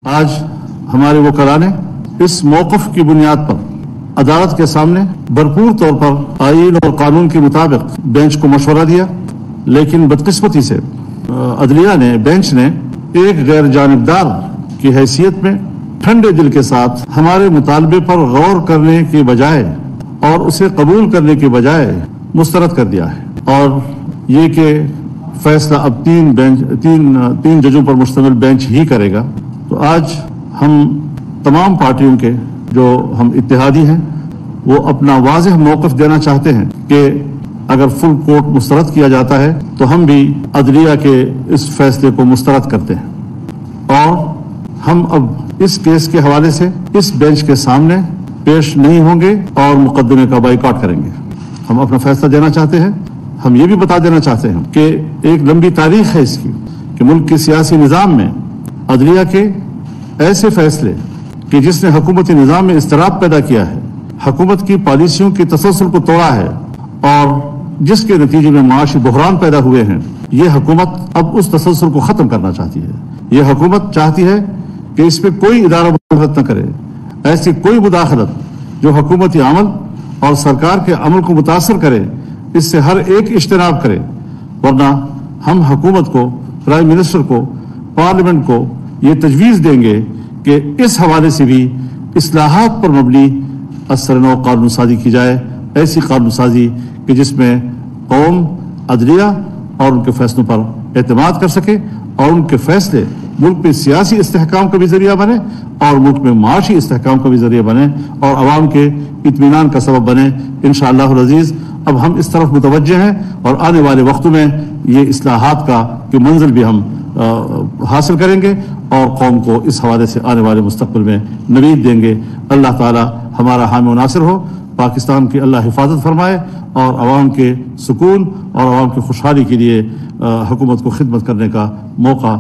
आज हमारे वकला ने इस मौक़िफ़ की बुनियाद पर अदालत के सामने भरपूर तौर पर आईन और कानून के मुताबिक बेंच को मशवरा दिया, लेकिन बदकिस्मती से अदलिया ने बेंच ने एक गैर जानिबदार की हैसियत में ठंडे दिल के साथ हमारे मुतालबे पर गौर करने के बजाय और उसे कबूल करने के बजाय मुस्तरद कर दिया है। और ये कि फैसला अब तीन जजों पर मुश्तमिल बेंच ही करेगा। तो आज हम तमाम पार्टियों के जो हम इत्तेहादी हैं वो अपना वाज़ेह मौक़िफ़ देना चाहते हैं कि अगर फुल कोर्ट मुस्तरद किया जाता है तो हम भी अदलिया के इस फैसले को मुस्तरद करते हैं और हम अब इस केस के हवाले से इस बेंच के सामने पेश नहीं होंगे और मुकदमे का बाइकआउट करेंगे। हम अपना फैसला देना चाहते हैं। हम ये भी बता देना चाहते हैं कि एक लंबी तारीख है इसकी कि मुल्क के सियासी निज़ाम में अदलिया के ऐसे फैसले कि जिसने हुकूमती निज़ाम में इज़्तिराब पैदा किया है, हुकूमत की पॉलिसियों की तसलसल को तोड़ा है और जिसके नतीजे में माशी बहरान पैदा हुए हैं, ये हुकूमत अब उस तसलसल को ख़त्म करना चाहती है। ये हुकूमत चाहती है कि इसमें कोई इदारा मुदाखलत न करे, ऐसी कोई मुदाखलत जो हुकूमती अमल और सरकार के अमल को मुतासर करे, इससे हर एक इज्तनाब करे, वरना हम हुकूमत को, प्राइम मिनिस्टर को, पार्लियामेंट को ये तजवीज़ देंगे कि इस हवाले से भी इस्लाहात पर मबनी असर-ए-नौ कानून साजी की जाए, ऐसी कानून साजी कि जिसमें कौम, अदलिया और उनके फैसलों पर एतमाद कर सके और उनके फैसले मुल्क में सियासी इस्तेहकाम का भी जरिया बने और मुल्क में माशी इस्तेहकाम का भी जरिया बने और अवाम के इत्मीनान का सबब बने। इंशाअल्लाह अज़ीज़ अब हम इस तरफ मुतवज्जे हैं और आने वाले वक्तों में ये इस्लाहात का की मंजिल भी हम हासिल करेंगे और कौम को इस हवाले से आने वाले मुस्तक़बिल में नवीद देंगे। अल्लाह ताला हमारा हामी व नासिर हो। पाकिस्तान की अल्लाह हिफाजत फरमाए और आवाम के सुकून और आवाम की खुशहाली के लिए हुकूमत को खिदमत करने का मौका